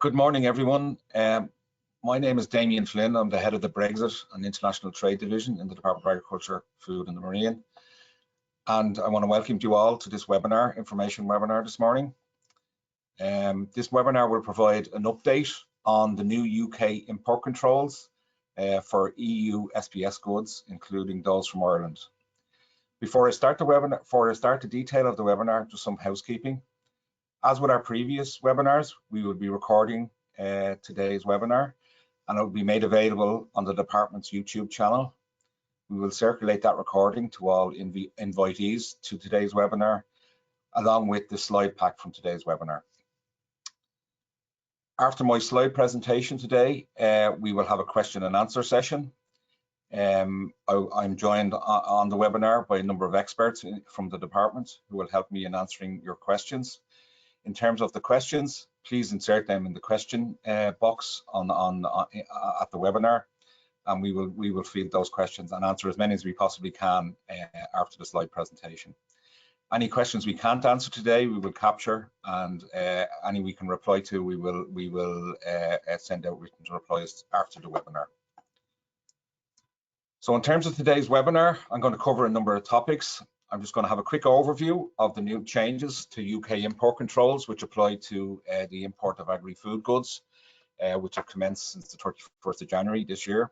Good morning, everyone. My name is Damien Flynn. I'm the head of the Brexit and International Trade Division in the Department of Agriculture, Food and the Marine. And I want to welcome you all to this webinar, information webinar this morning. This webinar will provide an update on the new UK import controls for EU SPS goods, including those from Ireland. Before I start the detail of the webinar, just some housekeeping. As with our previous webinars, we will be recording today's webinar, and it will be made available on the department's YouTube channel. We will circulate that recording to all invitees to today's webinar, along with the slide pack from today's webinar. After my slide presentation today, we will have a question and answer session. I'm joined on the webinar by a number of experts from the department who will help me in answering your questions. In terms of the questions, please insert them in the question box at the webinar, and we will field those questions and answer as many as we possibly can after the slide presentation. Any questions we can't answer today, we will capture, and any we can reply to, we will send out written replies after the webinar. So in terms of today's webinar, I'm going to cover a number of topics. I'm just going to have a quick overview of the new changes to UK import controls, which apply to the import of agri-food goods, which have commenced since the 31st of January this year.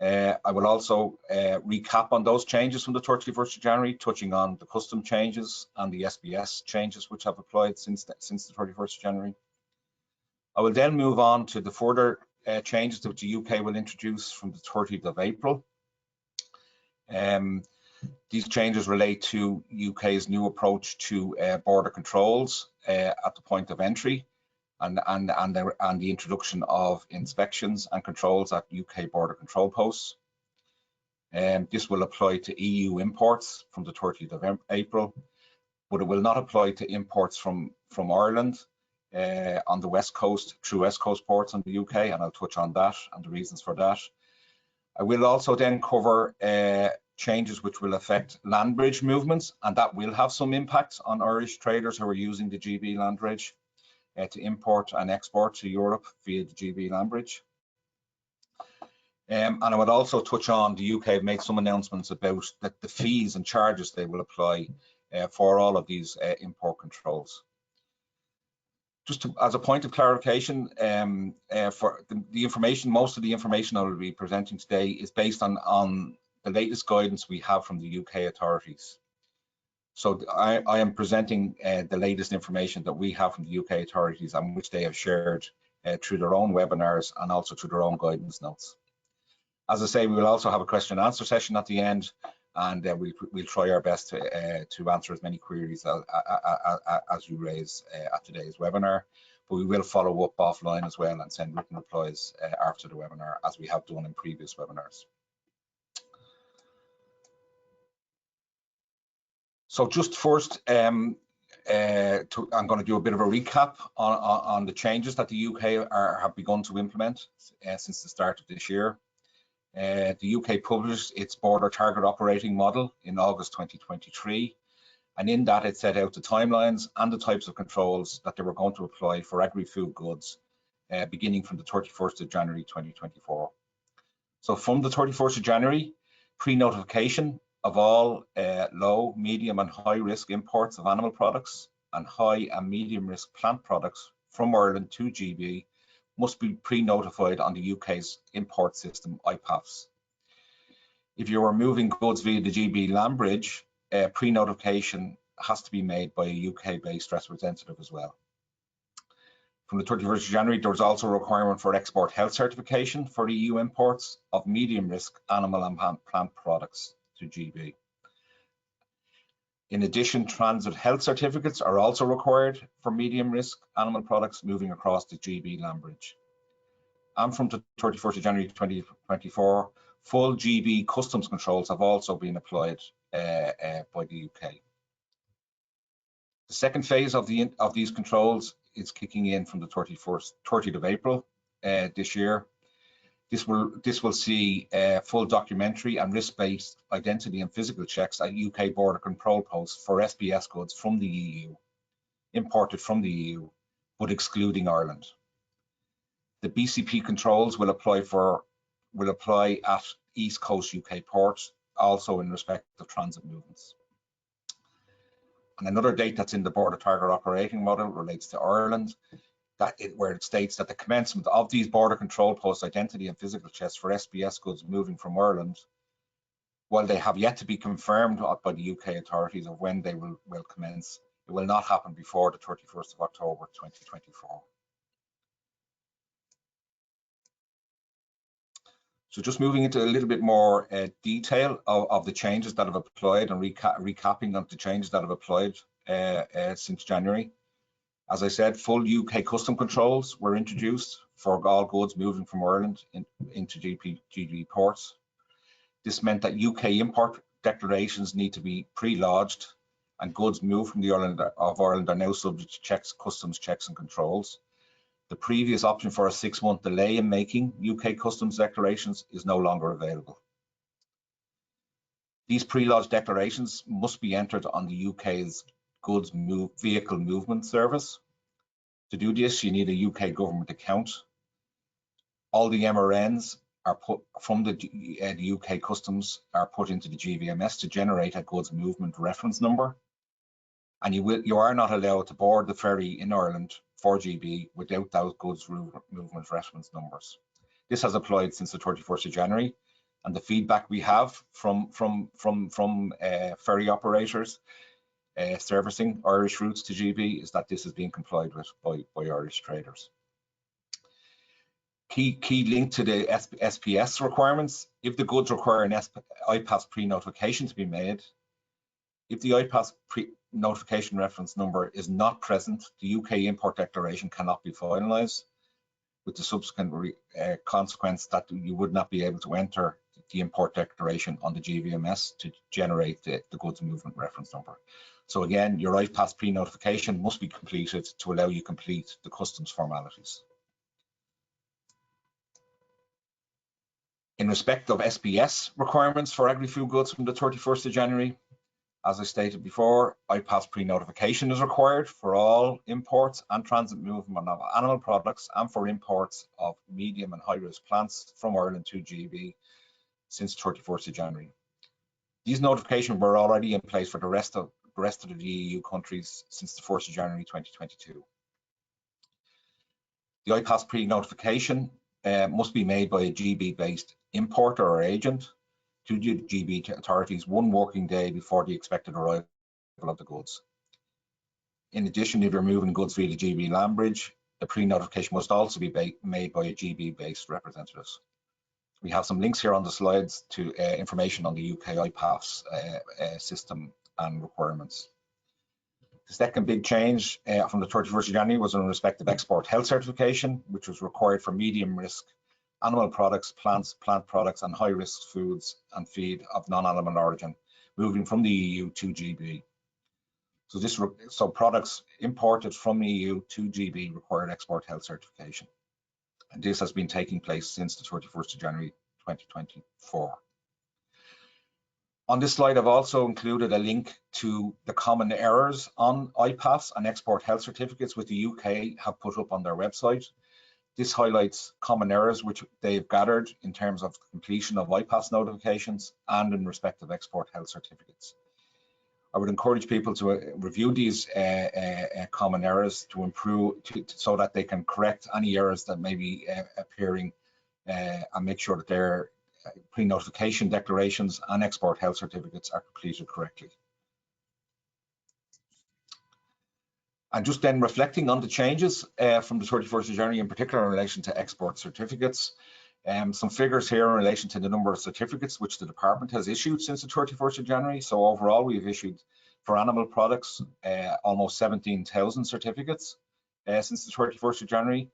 I will also recap on those changes from the 31st of January, touching on the custom changes and the SBS changes which have applied since the 31st of January. I will then move on to the further changes that the UK will introduce from the 30th of April. These changes relate to UK's new approach to border controls at the point of entry and the introduction of inspections and controls at UK border control posts. This will apply to EU imports from the 30th of April, but it will not apply to imports from Ireland on the West Coast, through West Coast ports in the UK, and I'll touch on that and the reasons for that. I will also then cover changes which will affect land bridge movements, and that will have some impact on Irish traders who are using the GB land bridge to import and export to Europe via the GB land bridge. And I would also touch on the UK have made some announcements about the fees and charges they will apply for all of these import controls. Just as a point of clarification, for the information, most of the information I will be presenting today is based on the latest guidance we have from the UK authorities. So I am presenting the latest information that we have from the UK authorities, and which they have shared through their own webinars and also through their own guidance notes. As I say, we will also have a question and answer session at the end, and we'll try our best to answer as many queries as you raise at today's webinar. But we will follow up offline as well and send written replies after the webinar, as we have done in previous webinars. So just first, I'm going to do a bit of a recap on the changes that the UK have begun to implement since the start of this year. The UK published its border target operating model in August 2023, and in that it set out the timelines and the types of controls that they were going to apply for agri-food goods beginning from the 31st of January 2024. So from the 31st of January, pre-notification of all low, medium and high risk imports of animal products and high and medium risk plant products from Ireland to GB must be pre-notified on the UK's import system, IPAFS. If you are moving goods via the GB land bridge, pre-notification has to be made by a UK-based representative as well. From the 31st of January, there was also a requirement for export health certification for EU imports of medium risk animal and plant products to GB. In addition, transit health certificates are also required for medium risk animal products moving across the GB land bridge. And from the 31st of January 2024, full GB customs controls have also been applied by the UK. The second phase of these controls is kicking in from the 30th of April this year. This will see full documentary and risk-based identity and physical checks at UK border control posts for SBS goods from the EU, imported from the EU, but excluding Ireland. The BCP controls will apply at East Coast UK ports, also in respect of transit movements. And another date that's in the border target operating model relates to Ireland, where it states that the commencement of these border control post identity and physical checks for SBS goods moving from Ireland, while they have yet to be confirmed by the UK authorities of when they will commence, it will not happen before the 31st of October 2024. So just moving into a little bit more detail of the changes that have applied and recapping of the changes that have applied since January. As I said, full UK custom controls were introduced for all goods moving from Ireland into GB ports. This meant that UK import declarations need to be pre-lodged, and goods moved from the island of Ireland are now subject to checks, customs checks and controls. The previous option for a 6-month delay in making UK customs declarations is no longer available. These pre-lodged declarations must be entered on the UK's Goods Vehicle Movement Service. To do this, you need a UK government account. All the MRNs are put from the UK customs are put into the GVMS to generate a goods movement reference number. And you are not allowed to board the ferry in Ireland for GB without those goods movement reference numbers. This has applied since the 31st of January, and the feedback we have from ferry operators servicing Irish routes to GB is that this is being complied with by Irish traders. Key link to the SPS requirements: if the goods require an IPAS pre-notification to be made, if the IPAS notification reference number is not present, the UK import declaration cannot be finalised, with the subsequent consequence that you would not be able to enter the import declaration on the GVMS to generate the goods movement reference number. So again, your IPAS pre-notification must be completed to allow you complete the customs formalities. In respect of SPS requirements for agri-food goods from the 31st of January, as I stated before, IPAS pre-notification is required for all imports and transit movement of animal products and for imports of medium and high-risk plants from Ireland to GB since 31st of January. These notifications were already in place for the rest of the EU countries since the 1st of January 2022. The IPAS pre-notification must be made by a GB-based importer or agent to the GB authorities 1 working day before the expected arrival of the goods. In addition, if you're moving goods via the GB land bridge, the pre-notification must also be made by a GB-based representative. We have some links here on the slides to information on the UK IPAS system and requirements. The second big change from the 31st of January was in respect of export health certification, which was required for medium risk animal products, plant products and high risk foods and feed of non-animal origin moving from the EU to GB. So products imported from the EU to GB required export health certification. And this has been taking place since the 31st of January 2024. On this slide, I've also included a link to the common errors on IPAS and export health certificates which the UK have put up on their website. This highlights common errors which they've gathered in terms of completion of IPAS notifications and in respect of export health certificates. I would encourage people to review these common errors to improve, so that they can correct any errors that may be appearing and make sure that their pre-notification declarations and export health certificates are completed correctly. And just then reflecting on the changes from the 31st of January, in particular in relation to export certificates, some figures here in relation to the number of certificates which the department has issued since the 31st of January. So overall, we've issued for animal products almost 17,000 certificates since the 31st of January.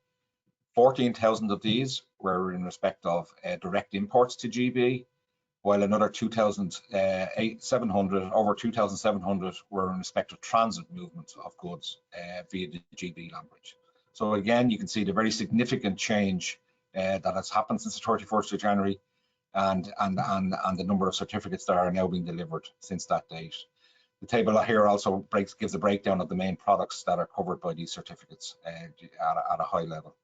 14,000 of these were in respect of direct imports to GB, while another 2,700, over 2,700 were in respect of transit movement of goods via the GB land bridge. So again, you can see the very significant change that has happened since the 31st of January and the number of certificates that are now being delivered since that date. The table here also gives a breakdown of the main products that are covered by these certificates at a high level.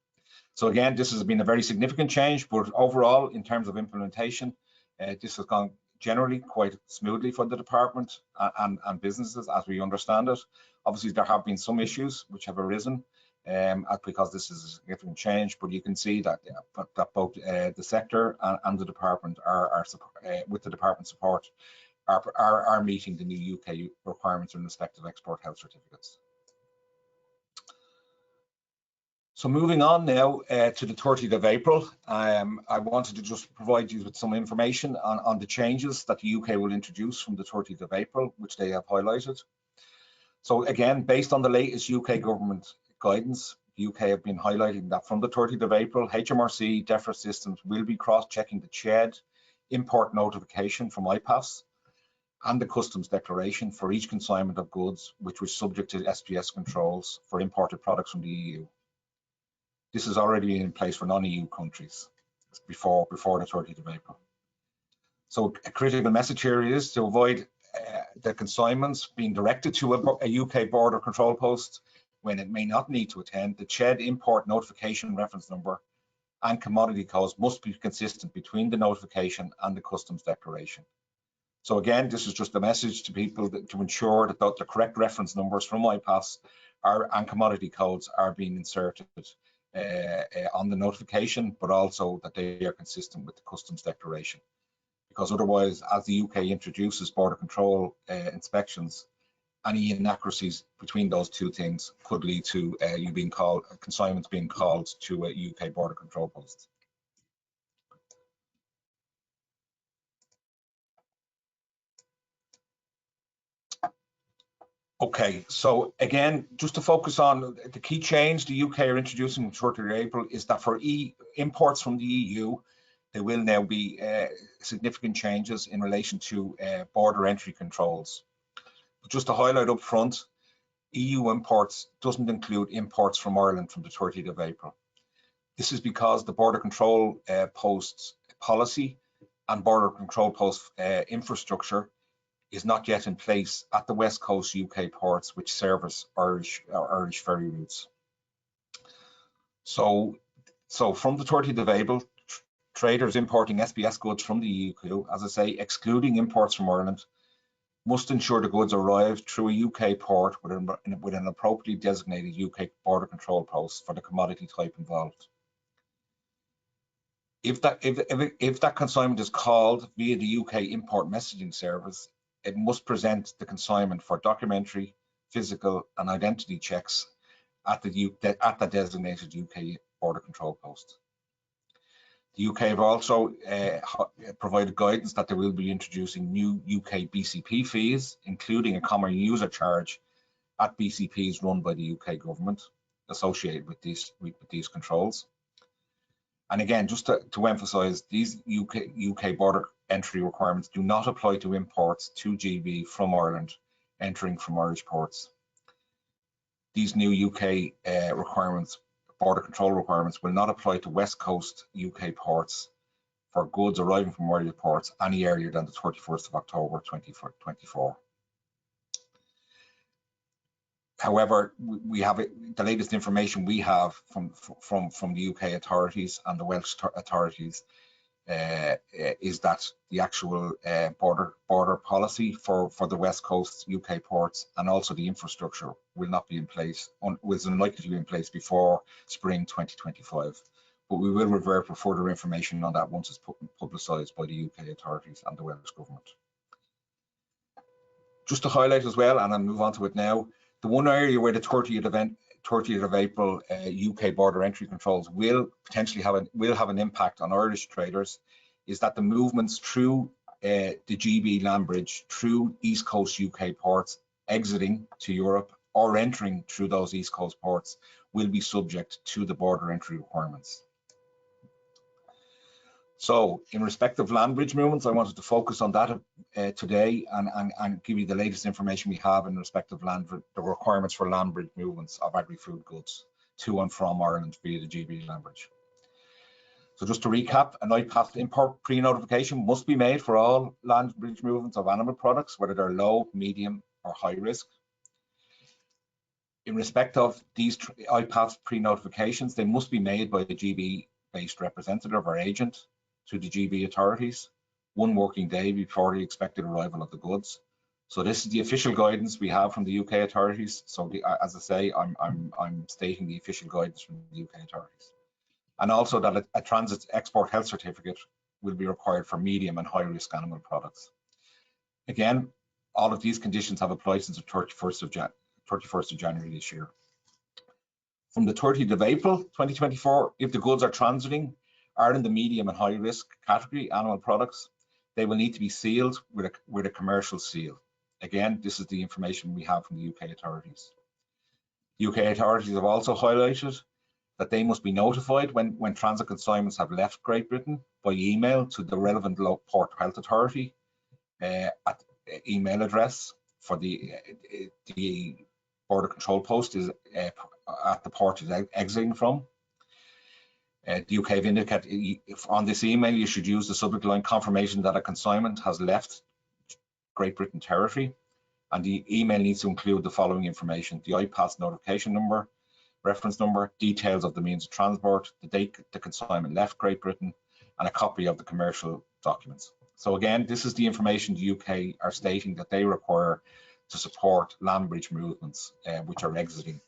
So again, this has been a very significant change, but overall, in terms of implementation, this has gone generally quite smoothly for the department and businesses as we understand it. Obviously, there have been some issues which have arisen because this is a significant change, but you can see that, that both the sector and the department are with the department support, are meeting the new UK requirements in respect of export health certificates. So moving on now to the 30th of April, I wanted to just provide you with some information on the changes that the UK will introduce from the 30th of April, which they have highlighted. So again, based on the latest UK government guidance, the UK have been highlighting that from the 30th of April, HMRC DEFRA systems will be cross-checking the CHED import notification from IPAS and the customs declaration for each consignment of goods which was subject to SPS controls for imported products from the EU. This is already in place for non-EU countries before the 30th of April. So a critical message here is to avoid the consignments being directed to a UK border control post when it may not need to attend. The CHED import notification reference number and commodity codes must be consistent between the notification and the customs declaration. So again, this is just a message to people to ensure that the correct reference numbers from IPAS and commodity codes are being inserted on the notification, but also that they are consistent with the customs declaration. Because otherwise, as the UK introduces border control inspections, any inaccuracies between those two things could lead to consignments being called to a UK border control post. Okay, so again, just to focus on the key change the UK are introducing on 30th of April is that for imports from the EU, there will now be significant changes in relation to border entry controls. But just to highlight up front, EU imports doesn't include imports from Ireland from the 30th of April. This is because the border control posts policy and border control post infrastructure is not yet in place at the West Coast UK ports which service Irish ferry routes. So from the 30th of April, traders importing SPS goods from the EU, as I say, excluding imports from Ireland, must ensure the goods arrive through a UK port with an appropriately designated UK border control post for the commodity type involved. If that consignment is called via the UK import messaging service, it must present the consignment for documentary, physical, and identity checks at the designated UK border control post. The UK have also provided guidance that they will be introducing new UK BCP fees, including a common user charge at BCPs run by the UK government associated with these controls. And again, just to emphasise, these UK border entry requirements do not apply to imports to GB from Ireland entering from Irish ports. These new UK border control requirements will not apply to West Coast UK ports for goods arriving from Irish ports any earlier than the 31st of October 2024. However, we have the latest information we have from the UK authorities and the Welsh authorities is that the actual border policy for the West Coast UK ports and also the infrastructure will not be in place, was unlikely to be in place before spring 2025. But we will revert for further information on that once it's publicised by the UK authorities and the Welsh government. Just to highlight as well, and I'll move on to it now, the one area where the 30th of April UK border entry controls will potentially have an impact on Irish traders is that the movements through the GB land bridge through East Coast UK ports exiting to Europe or entering through those East Coast ports will be subject to the border entry requirements. So in respect of land bridge movements, I wanted to focus on that today and give you the latest information we have in respect of the requirements for land bridge movements of agri-food goods to and from Ireland via the GB land bridge. So just to recap, an IPAS import pre-notification must be made for all land bridge movements of animal products, whether they're low, medium or high risk. In respect of these IPAS pre-notifications, they must be made by the GB-based representative or agent to the GB authorities 1 working day before the expected arrival of the goods. So this is the official guidance we have from the UK authorities. So as I say, I'm stating the official guidance from the UK authorities. And also that a transit export health certificate will be required for medium and high risk animal products. Again, all of these conditions have applied since the 31st of January this year. From the 30th of April 2024, if the goods are transiting are in the medium and high risk category animal products, they will need to be sealed with a commercial seal. Again, this is the information we have from the UK authorities. The UK authorities have also highlighted that they must be notified when transit consignments have left Great Britain by email to the relevant port health authority at email address for the border control post is at the port is exiting from. The UK have indicated on this email you should use the subject line confirmation that a consignment has left Great Britain territory, and the email needs to include the following information: the IPAS notification number, reference number, details of the means of transport, the date the consignment left Great Britain, and a copy of the commercial documents. So again, this is the information the UK are stating that they require to support land bridge movements which are exiting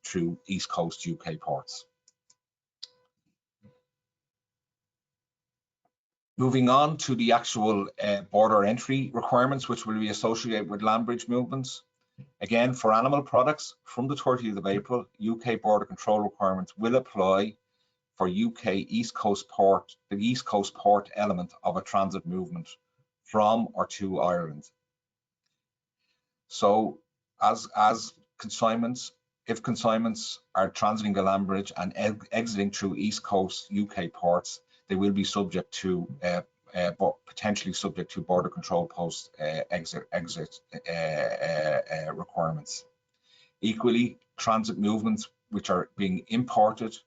through East Coast UK ports. Moving on to the actual border entry requirements which will be associated with land bridge movements. Again, for animal products, from the 30th of April, UK border control requirements will apply for UK East Coast port, the East Coast port element of a transit movement from or to Ireland. So as consignments, if consignments are transiting the land bridge and exiting through East Coast UK ports, they will be subject to potentially subject to border control post exit requirements. Equally, transit movements which are being imported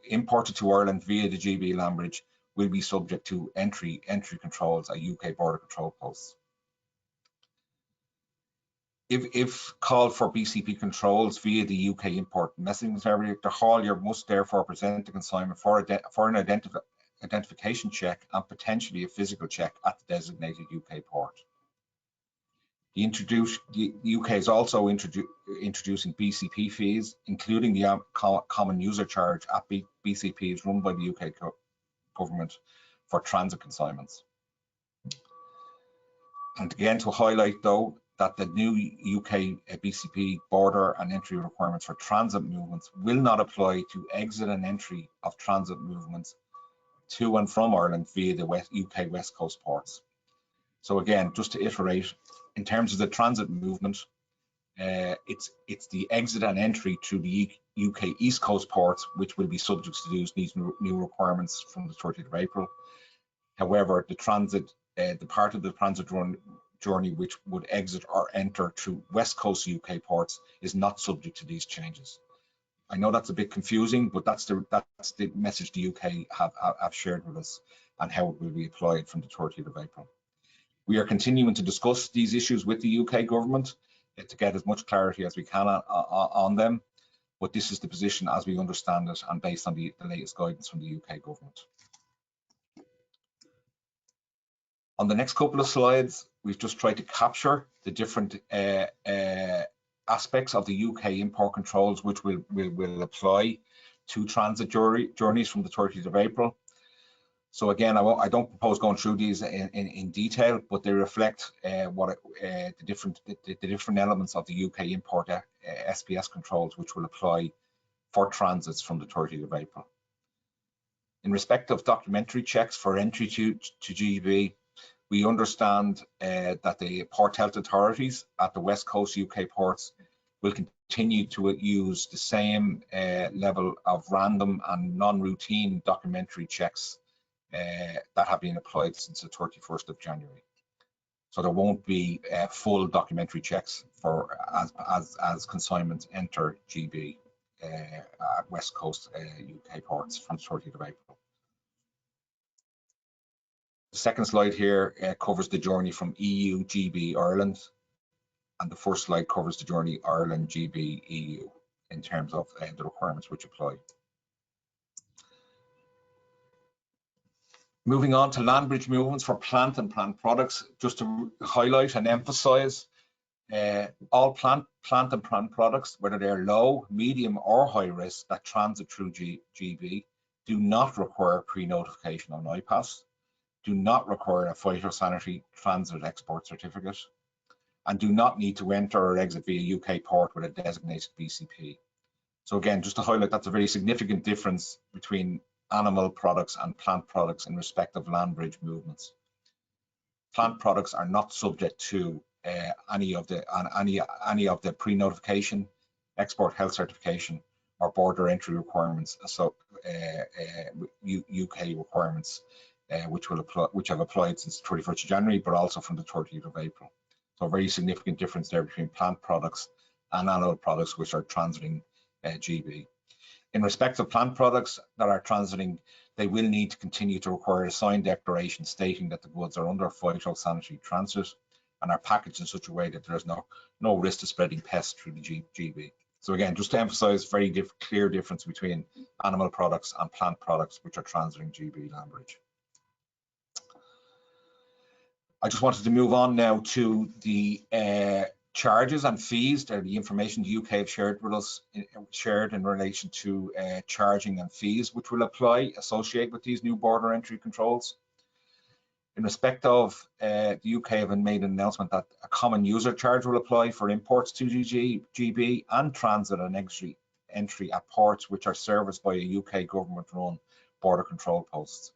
imported to Ireland via the GB land bridge will be subject to entry controls at UK border control posts. If called for BCP controls via the UK import messaging service, the haulier must therefore present the consignment for an identification check and potentially a physical check at the designated UK port. The UK is also introducing BCP fees, including the common user charge at BCPs run by the UK government for transit consignments. And again, to highlight though, that the new UK BCP border and entry requirements for transit movements will not apply to exit and entry of transit movements to and from Ireland via the UK West Coast ports. So again, just to iterate, in terms of the transit movement, it's the exit and entry through the UK East Coast ports which will be subject to these new requirements from the 30th of April. However, the transit, the part of the transit journey which would exit or enter through West Coast UK ports is not subject to these changes. I know that's a bit confusing, but that's the message the UK have shared with us and how it will be applied from the 30th of April. We are continuing to discuss these issues with the UK government to get as much clarity as we can on them, but this is the position as we understand it and based on the latest guidance from the UK government. On the next couple of slides, we've just tried to capture the different aspects of the UK import controls which will apply to transit journeys from the 30th of April. So again, I don't propose going through these in detail, but they reflect the different elements of the UK import SPS controls which will apply for transits from the 30th of April. In respect of documentary checks for entry to GB, we understand that the port health authorities at the West Coast UK ports will continue to use the same level of random and non-routine documentary checks that have been applied since the 31st of January. So there won't be full documentary checks for as consignments enter GB at West Coast UK ports from the 30th of April. The second slide here covers the journey from EU GB Ireland. And the first slide covers the journey Ireland, GB, EU in terms of the requirements which apply. Moving on to land bridge movements for plant and plant products, just to highlight and emphasize, all plant and plant products, whether they're low, medium or high risk that transit through GB, do not require pre-notification on IPAS, do not require a phytosanitary transit export certificate, and do not need to enter or exit via UK port with a designated BCP. So again, just to highlight, that's a very significant difference between animal products and plant products in respect of land bridge movements. Plant products are not subject to any of the pre-notification, export health certification, or border entry requirements. So UK requirements, which have applied since the 31st of January, but also from the 30th of April. So a very significant difference there between plant products and animal products which are transiting GB. In respect of plant products that are transiting, they will need to continue to require a signed declaration stating that the goods are under phytosanitary transit and are packaged in such a way that there is no risk of spreading pests through the GB. So again, just to emphasize, very clear difference between animal products and plant products which are transiting GB land bridge. I just wanted to move on now to the charges and fees. They're the information the UK have shared with us, shared in relation to charging and fees which will apply, associated with these new border entry controls. In respect of the UK have made an announcement that a common user charge will apply for imports to GB and transit and entry at ports which are serviced by a UK government-run border control posts.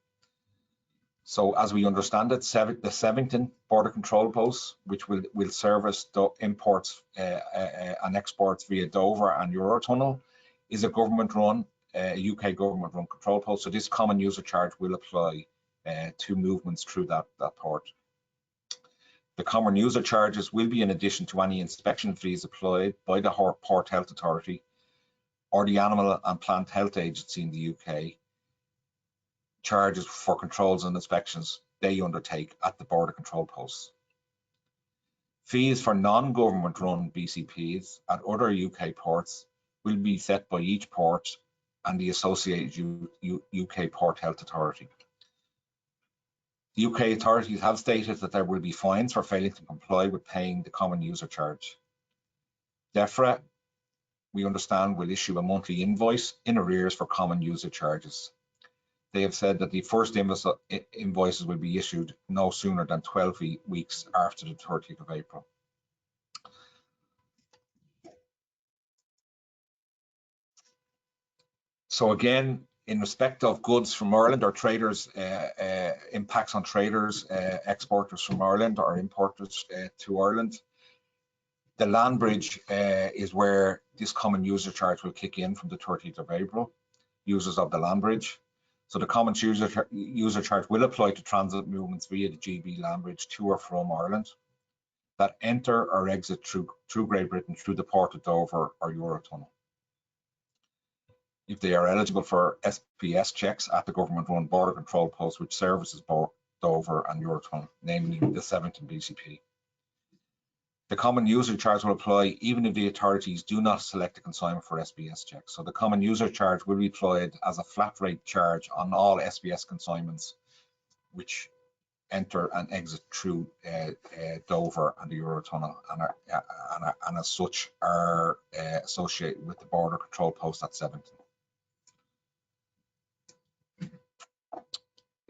So as we understand it, the Sevington border control posts, which will service the imports and exports via Dover and Eurotunnel, is a government-run, UK government-run control post. So this common user charge will apply to movements through that port. The common user charges will be in addition to any inspection fees applied by the Port Health Authority or the Animal and Plant Health Agency in the UK, charges for controls and inspections they undertake at the border control posts. Fees for non-government run BCPs at other UK ports will be set by each port and the associated UK Port Health Authority. The UK authorities have stated that there will be fines for failing to comply with paying the common user charge. DEFRA, we understand, will issue a monthly invoice in arrears for common user charges. They have said that the first invoices will be issued no sooner than 12 weeks after the 30th of April. So again, in respect of goods from Ireland or traders, impacts on traders, exporters from Ireland or importers to Ireland, the land bridge is where this common user charge will kick in from the 30th of April, users of the land bridge. So the common user charge will apply to transit movements via the GB land bridge to or from Ireland that enter or exit through Great Britain through the Port of Dover or Eurotunnel. If they are eligible for SPS checks at the government-run border control post which services Dover and Eurotunnel, namely the Sevington BCP. The common user charge will apply even if the authorities do not select a consignment for SBS checks. So the common user charge will be applied as a flat rate charge on all SBS consignments which enter and exit through Dover and the Eurotunnel and as such are associated with the border control post at Sevington.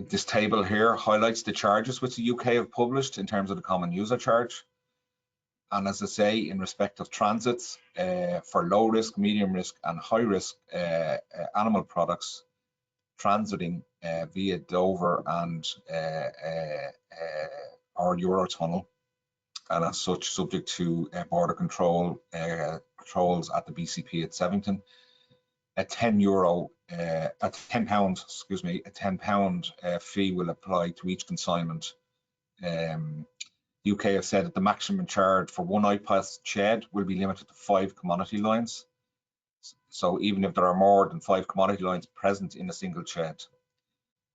This table here highlights the charges which the UK have published in terms of the common user charge. And as I say, in respect of transits for low risk, medium risk and high risk animal products transiting via Dover and our Eurotunnel, and as such subject to border controls at the BCP at Sevington, a £10 fee will apply to each consignment. The UK have said that the maximum charge for one IPAS shed will be limited to 5 commodity lines. So even if there are more than 5 commodity lines present in a single shed,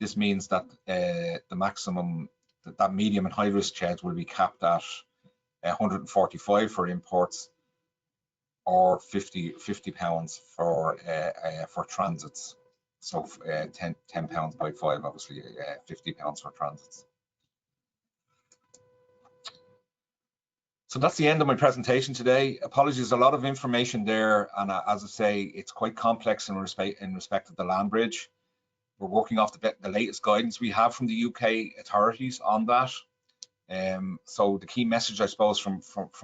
this means that the maximum, that medium and high risk sheds will be capped at 145 for imports, or 50 pounds for transits. So 10 pounds by 5, obviously 50 pounds for transits. So that's the end of my presentation today. Apologies, a lot of information there, and as I say, it's quite complex in respect of the land bridge. We're working off the latest guidance we have from the UK authorities on that. So the key message, I suppose, from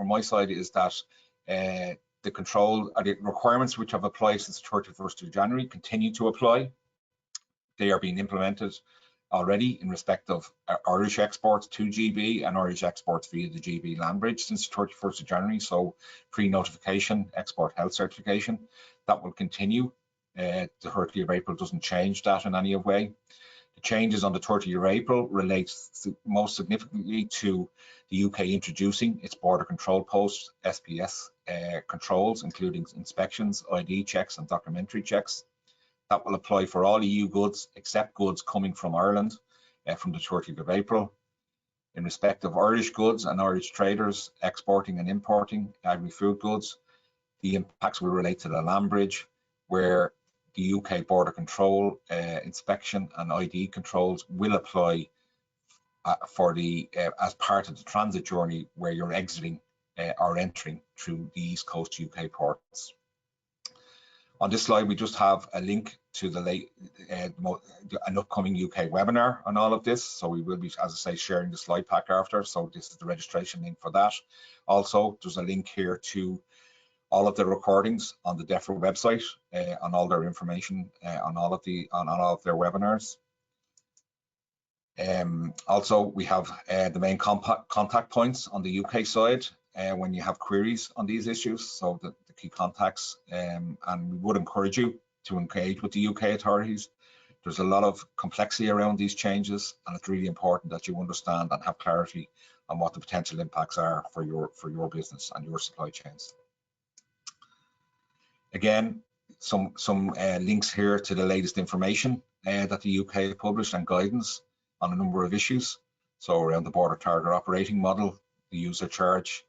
my side is that the control, the requirements which have applied since the 31st of January continue to apply. They are being implemented already in respect of Irish exports to GB and Irish exports via the GB land bridge since the 31st of January. So pre-notification, export health certification, that will continue. The 30th of April doesn't change that in any way. The changes on the 30th of April relates most significantly to the UK introducing its border control post SPS controls, including inspections, ID checks and documentary checks. That will apply for all EU goods except goods coming from Ireland from the 30th of April. In respect of Irish goods and Irish traders exporting and importing agri-food goods, the impacts will relate to the land bridge, where the UK border control inspection and ID controls will apply for the as part of the transit journey where you're exiting or entering through the East Coast UK ports. On this slide, we just have a link to an upcoming UK webinar on all of this. So we will be, as I say, sharing the slide pack after. So this is the registration link for that. Also, there's a link here to all of the recordings on the DEFRA website, on all their information, on all of their webinars. Also, we have the main contact points on the UK side when you have queries on these issues, so the key contacts, and we would encourage you to engage with the UK authorities. There's a lot of complexity around these changes, and it's really important that you understand and have clarity on what the potential impacts are for your business and your supply chains. Again, some links here to the latest information that the UK published and guidance on a number of issues. So around the border target operating model, the user charge,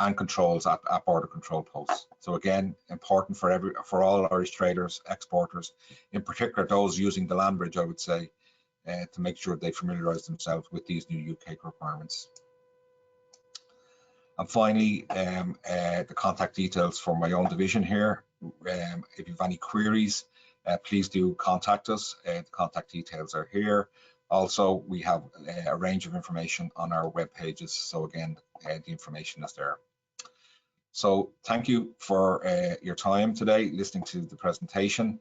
and controls at border control posts. So again, important for all Irish traders, exporters, in particular those using the land bridge, I would say, to make sure they familiarise themselves with these new UK requirements. And finally, the contact details for my own division here. If you have any queries, please do contact us. The contact details are here. Also, we have a range of information on our web pages. So again, the information is there. So thank you for your time today listening to the presentation.